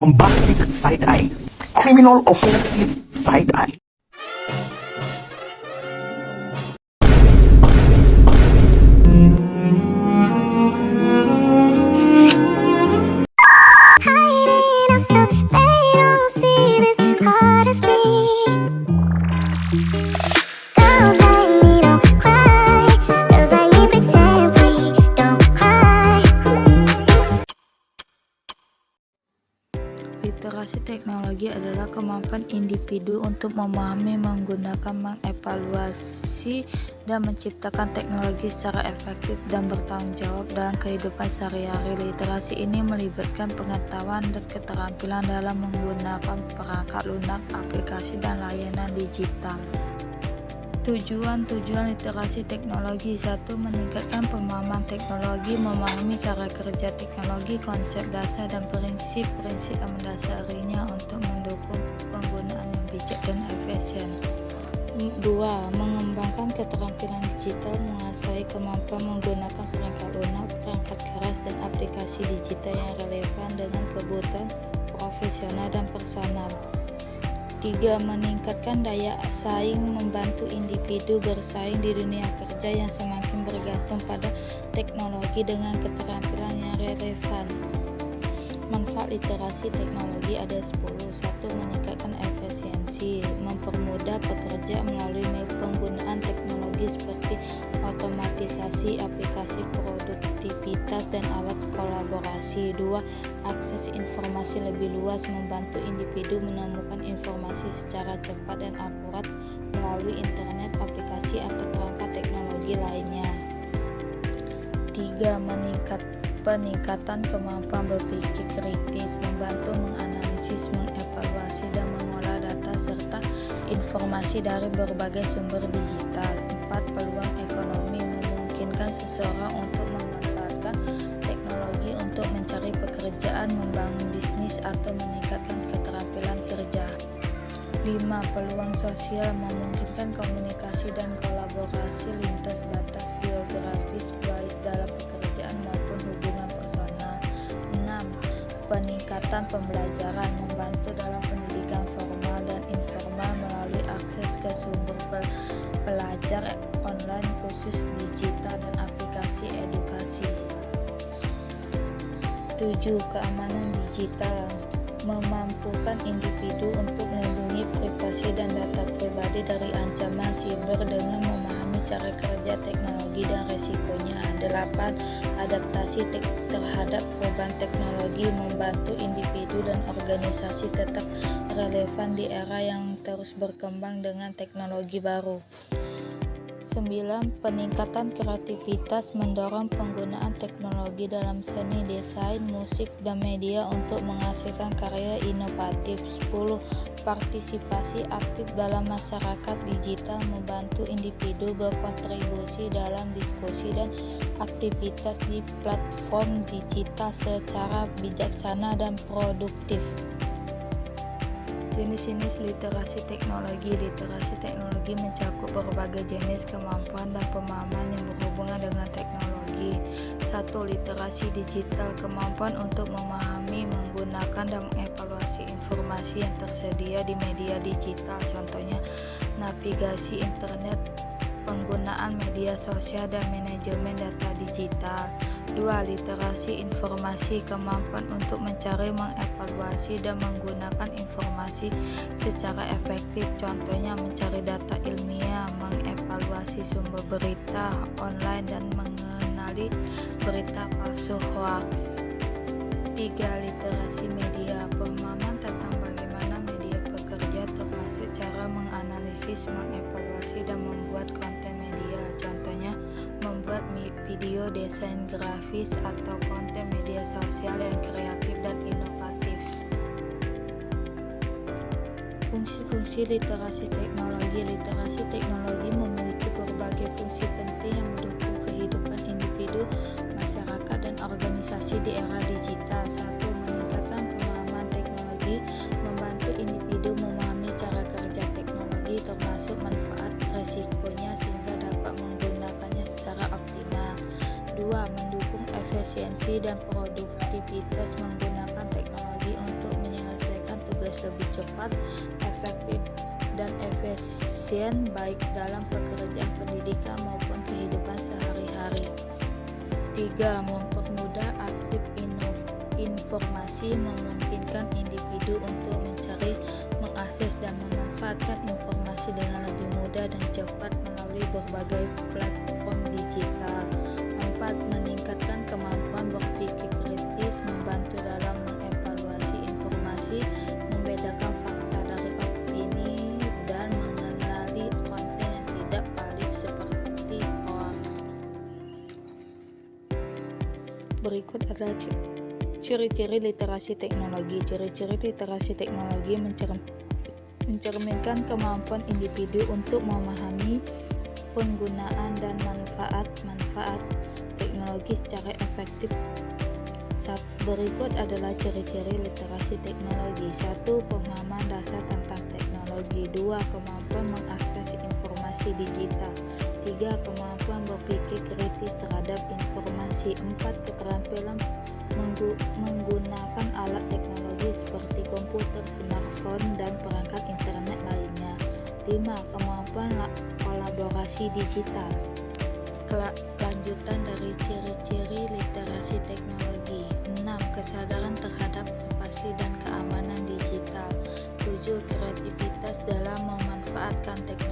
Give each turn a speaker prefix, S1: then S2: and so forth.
S1: bombastic side eye, criminal offensive side eye.
S2: Hiding so they don't see this part of me. Girls like me don't cry. Girls like me pretend we don't cry.
S3: Literasi teknologi adalah kemampuan individu untuk memahami, menggunakan, mengevaluasi, dan menciptakan teknologi secara efektif dan bertanggung jawab dalam kehidupan sehari-hari. Literasi ini melibatkan pengetahuan dan keterampilan dalam menggunakan perangkat lunak, aplikasi, dan layanan digital. Tujuan literasi teknologi: 1. Meningkatkan pemahaman teknologi, memahami cara kerja teknologi, konsep dasar dan prinsip-prinsip yang mendasarinya untuk mendukung penggunaan yang bijak dan efisien. 2. Mengembangkan keterampilan digital, menguasai kemampuan menggunakan perangkat lunak, perangkat keras, dan aplikasi digital yang relevan dengan kebutuhan profesional dan personal. 3. Meningkatkan daya saing, membantu individu bersaing di dunia kerja yang semakin bergantung pada teknologi dengan keterampilan yang relevan. Manfaat literasi teknologi ada 10. 1. Meningkatkan efisiensi, mempermudah pekerja melalui penggunaan teknologi seperti otomatisasi, aplikasi produktivitas, dan alat kolaborasi. 2. Akses informasi lebih luas, membantu individu menemukan informasi secara cepat dan akurat melalui internet, aplikasi, atau perangkat teknologi lainnya. 3. Peningkatan kemampuan berpikir kritis, membantu menganalisis, mengevaluasi, dan mengolah data serta informasi dari berbagai sumber digital. 4. Peluang ekonomi, memungkinkan seseorang untuk memanfaatkan teknologi untuk mencari pekerjaan, membangun bisnis, atau meningkatkan keterampilan kerja. 5. Peluang sosial, memungkinkan komunikasi dan kolaborasi lintas batas geografis baik dalam pekerjaan maupun hubungan personal. 6. Peningkatan pembelajaran, membantu dalam pendidikan formal dan informal melalui akses ke sumber pelajar online, kursus digital, dan aplikasi edukasi. 7. Keamanan digital, memampukan individu untuk melindungi privasi dan data pribadi dari ancaman siber dengan memahami cara kerja teknologi dan resikonya. 8. Adaptasi terhadap perubahan teknologi, membantu individu dan organisasi tetap relevan di era yang terus berkembang dengan teknologi baru. 9. Peningkatan kreativitas, mendorong penggunaan teknologi dalam seni, desain, musik, dan media untuk menghasilkan karya inovatif. 10. Partisipasi aktif dalam masyarakat digital, membantu individu berkontribusi dalam diskusi dan aktivitas di platform digital secara bijaksana dan produktif. Jenis-jenis literasi teknologi. Literasi teknologi mencakup berbagai jenis kemampuan dan pemahaman yang berhubungan dengan teknologi. 1. Literasi digital, kemampuan untuk memahami, menggunakan, dan mengevaluasi informasi yang tersedia di media digital, contohnya navigasi internet, penggunaan media sosial, dan manajemen data digital. 2. Literasi informasi, kemampuan untuk mencari, mengevaluasi, dan menggunakan informasi secara efektif, contohnya mencari data ilmiah, mengevaluasi sumber berita online, dan mengenali berita palsu hoax. 3. Literasi media, pemahaman tentang bagaimana media bekerja, termasuk cara menganalisis, mengevaluasi, dan membuat konten media, contohnya membuat video, desain grafis, atau konten media sosial yang kreatif dan inovatif. Fungsi-fungsi literasi teknologi. Literasi teknologi memiliki berbagai fungsi penting yang mendukung kehidupan individu, masyarakat, dan organisasi di era digital. 1. Meningkatkan pemahaman teknologi, membantu individu memahami cara kerja teknologi, termasuk manfaat resikonya sehingga dapat menggunakannya secara optimal. 2. Mendukung efisiensi dan produktivitas, menggunakan teknologi untuk lebih cepat, efektif, dan efisien baik dalam pekerjaan pendidikan maupun kehidupan sehari-hari. 3. Mempermudah aktif informasi, memungkinkan individu untuk mencari, mengakses, dan memanfaatkan informasi dengan lebih mudah dan cepat melalui berbagai platform digital. 4. Meningkatkan kemampuan berpikir kritis, membantu dalam mengevaluasi informasi, membedakan fakta dari opini, dan mengenali konten yang tidak valid seperti hoax. Berikut adalah ciri-ciri literasi teknologi. Ciri-ciri literasi teknologi mencerminkan kemampuan individu untuk memahami penggunaan dan manfaat-manfaat teknologi secara efektif. Berikut adalah ciri-ciri literasi teknologi. 1. Pemahaman dasar tentang teknologi. 2. Kemampuan mengakses informasi digital. 3. Kemampuan berpikir kritis terhadap informasi. 4. Keterampilan menggunakan alat teknologi seperti komputer, smartphone, dan perangkat internet lainnya. 5. Kemampuan kolaborasi digital. Lanjutan dari ciri-ciri literasi teknologi. 6. Kesadaran terhadap privasi dan keamanan digital. 7. Kreativitas dalam memanfaatkan teknologi.